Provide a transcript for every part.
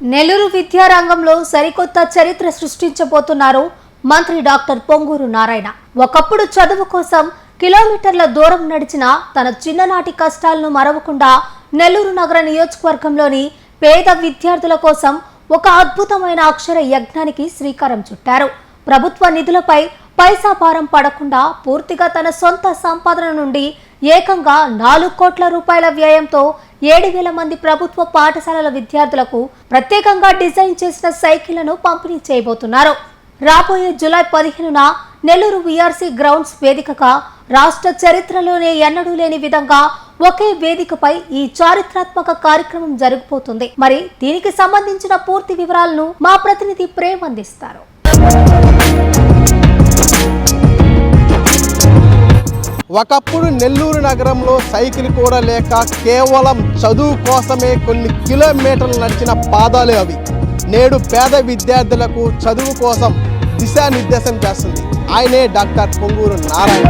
నెల్లూరు విద్యారంగంలో సరికొత్త చరిత్ర సృష్టించబోతున్నారు మంత్రి డాక్టర్ పొంగూరు నారాయణ. ఒకప్పుడు చదువు కోసం కిలోమీటర్ల దూరం నడిచిన తన చిన్ననాటి కష్టాలను మరవకుండా నెల్లూరు నగర నియోజకవర్గంలోని పేద విద్యార్థుల కోసం ఒక అద్భుతమైన అక్షర యజ్ఞానికి శ్రీకారం చుట్టారు. ప్రభుత్వ నిధులపై పైసా భారం పడకుండా పూర్తిగా తన సొంత సంపాదన నుండి ఏకంగా 4 కోట్ల రూపాయల వ్యయంతో 7,000 మంది ప్రభుత్వ పాఠశాలల విద్యార్థులకు ప్రత్యేకంగా డిజైన్ చేసిన సైకిళ్లను పంపిణీ చేయబోతున్నారు. రాబోయే జూలై 15న నెల్లూరు వీఆర్సీ గ్రౌండ్స్ వేదికగా రాష్ట్ర చరిత్రలోనే ఎన్నడూ లేని విధంగా ఒకే వేదికపై ఈ చారిత్రాత్మక కార్యక్రమం జరగబోతుంది. మరి దీనికి సంబంధించిన పూర్తి వివరాలను మా ప్రతినిధి ప్రేమ్ అందిస్తారు. ఒకప్పుడు నెల్లూరు నగరంలో సైకిల్ కూడా లేక కేవలం చదువు కోసమే కొన్ని కిలోమీటర్లు నడిచిన పాదాలే అవి. నేడు పేద విద్యార్థులకు చదువు కోసం దిశానిర్దేశం చేస్తుంది. ఆయనే డాక్టర్ పొంగూరు నారాయణ.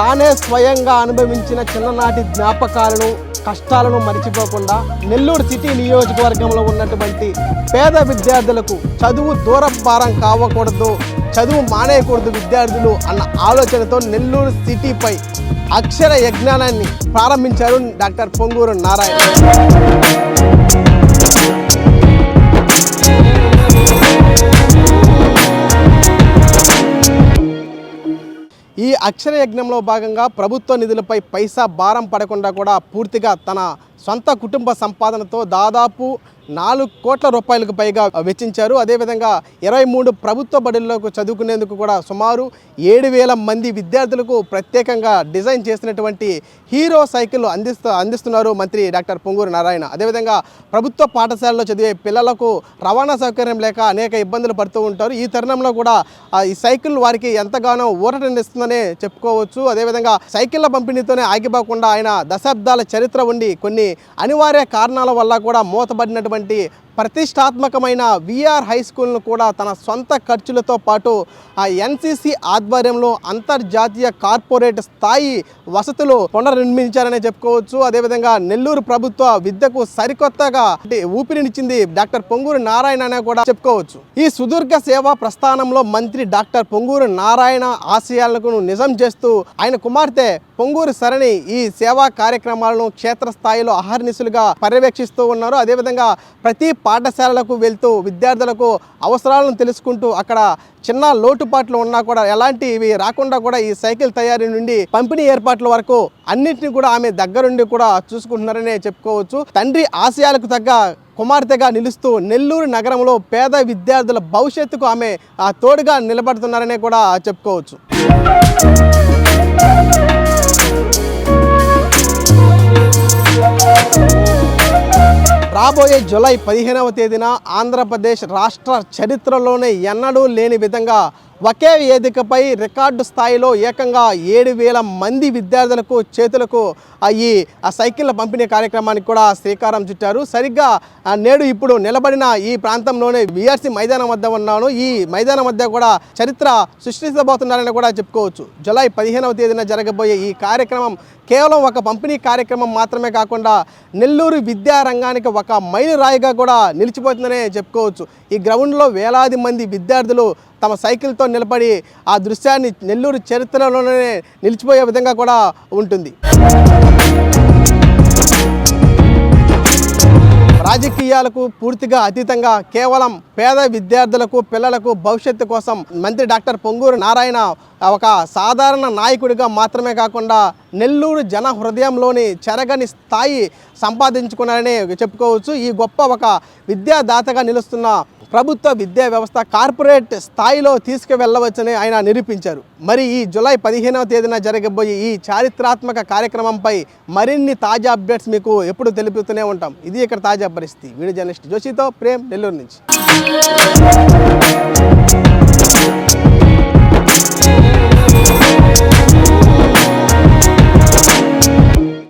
తానే స్వయంగా అనుభవించిన చిన్ననాటి జ్ఞాపకాలను కష్టాలను మరిచిపోకుండా నెల్లూరు సిటీ నియోజకవర్గంలో ఉన్నటువంటి పేద విద్యార్థులకు చదువు దూర భారం కావకూడదు, చదువు మానేయకూడదు విద్యార్థులు అన్న ఆలోచనతో నెల్లూరు సిటీపై అక్షర యజ్ఞానాన్ని ప్రారంభించారు డాక్టర్ పొంగూరు నారాయణ. ఈ అక్షర యజ్ఞంలో భాగంగా ప్రభుత్వ నిధులపై పైసా భారం పడకుండా కూడా పూర్తిగా తన సొంత కుటుంబ సంపాదనతో దాదాపు 4 కోట్ల రూపాయలకు పైగా వెచ్చించారు. అదేవిధంగా 23 ప్రభుత్వ బడుల్లోకి చదువుకునేందుకు కూడా సుమారు 7,000 మంది విద్యార్థులకు ప్రత్యేకంగా డిజైన్ చేసినటువంటి హీరో సైకిల్ అందిస్తున్నారు మంత్రి డాక్టర్ పొంగూరు నారాయణ. అదేవిధంగా ప్రభుత్వ పాఠశాలలో చదివే పిల్లలకు రవాణా సౌకర్యం లేక అనేక ఇబ్బందులు పడుతూ ఉంటారు. ఈ తరుణంలో కూడా ఈ సైకిల్ వారికి ఎంతగానో ఊరటనిస్తుందనే చెప్పుకోవచ్చు. అదేవిధంగా సైకిళ్ల పంపిణీతోనే ఆగిపోకుండా ఆయన దశాబ్దాల చరిత్ర ఉండి కొన్ని అనివార్య కారణాల వల్ల కూడా మూతబడినటువంటి ప్రతిష్టాత్మకమైన విఆర్ హై స్కూల్ను కూడా తన సొంత ఖర్చులతో పాటు ఆ ఎన్సిసి ఆధ్వర్యంలో అంతర్జాతీయ కార్పొరేట్ స్థాయి వసతులు పునర్నిర్మించారనే చెప్పుకోవచ్చు. అదేవిధంగా నెల్లూరు ప్రభుత్వ విద్యకు సరికొత్తగా ఊపిరినిచ్చింది డాక్టర్ పొంగూరు నారాయణ అనే కూడా చెప్పుకోవచ్చు. ఈ సుదీర్ఘ సేవా ప్రస్థానంలో మంత్రి డాక్టర్ పొంగూరు నారాయణ ఆశయాలకు నిజం చేస్తూ ఆయన కుమార్తె పొంగూరు సరణి ఈ సేవా కార్యక్రమాలను క్షేత్రస్థాయిలో అహర్నిశలుగా పర్యవేక్షిస్తూ ఉన్నారు. అదేవిధంగా ప్రతి పాఠశాలలకు వెళ్తూ విద్యార్థులకు అవసరాలను తెలుసుకుంటూ అక్కడ చిన్న లోటుపాట్లు ఉన్నా కూడా ఎలాంటివి రాకుండా కూడా ఈ సైకిల్ తయారీ నుండి పంపిణీ ఏర్పాట్ల వరకు అన్నింటినీ కూడా ఆమె దగ్గరుండి కూడా చూసుకుంటున్నారనే చెప్పుకోవచ్చు. తండ్రి ఆశయాలకు తగ్గ కుమార్తెగా నిలుస్తూ నెల్లూరు నగరంలో పేద విద్యార్థుల భవిష్యత్తుకు ఆమె తోడుగా నిలబడుతున్నారనే కూడా చెప్పుకోవచ్చు. రాబోయే జూలై 15వ తేదీన ఆంధ్రప్రదేశ్ రాష్ట్ర చరిత్రలోనే ఎన్నడూ లేని విధంగా ఒకే వేదికపై రికార్డు స్థాయిలో ఏకంగా 7,000 మంది విద్యార్థులకు చేతులకు ఈ సైకిళ్ల పంపిణీ కార్యక్రమానికి కూడా శ్రీకారం చుట్టారు. సరిగ్గా నేడు ఇప్పుడు నిలబడిన ఈ ప్రాంతంలోనే వీఆర్సీ మైదానం వద్ద ఉన్నాను. ఈ మైదానం వద్ద కూడా చరిత్ర సృష్టించబోతున్నారని కూడా చెప్పుకోవచ్చు. జూలై 15వ తేదీన జరగబోయే ఈ కార్యక్రమం కేవలం ఒక పంపిణీ కార్యక్రమం మాత్రమే కాకుండా నెల్లూరు విద్యారంగానికి ఒక మైలురాయిగా కూడా నిలిచిపోతుందనే చెప్పుకోవచ్చు. ఈ గ్రౌండ్లో వేలాది మంది విద్యార్థులు తమ సైకిల్తో నిలబడి ఆ దృశ్యాన్ని నెల్లూరు చరిత్రలోనే నిలిచిపోయే విధంగా కూడా ఉంటుంది. రాజకీయాలకు పూర్తిగా అతీతంగా కేవలం పేద విద్యార్థులకు పిల్లలకు భవిష్యత్తు కోసం మంత్రి డాక్టర్ పొంగూరు నారాయణ ఒక సాధారణ నాయకుడిగా మాత్రమే కాకుండా నెల్లూరు జన హృదయంలోని చెరగని స్థాయి సంపాదించుకున్నారని చెప్పుకోవచ్చు. ఈ గొప్ప ఒక విద్యాదాతగా నిలుస్తున్న ప్రభుత్వ విద్యా వ్యవస్థ కార్పొరేట్ స్థాయిలో తీసుకువెళ్ళవచ్చని ఆయన నిరూపించారు. మరి ఈ జూలై 15వ తేదీన జరగబోయే ఈ చారిత్రాత్మక కార్యక్రమంపై మరిన్ని తాజా అప్డేట్స్ మీకు ఎప్పుడు తెలుపుతూనే ఉంటాం. ఇది ఇక్కడ తాజా పరిస్థితి. వీడియో జర్నలిస్ట్ జోషితో ప్రేమ్, నెల్లూరు నుంచి.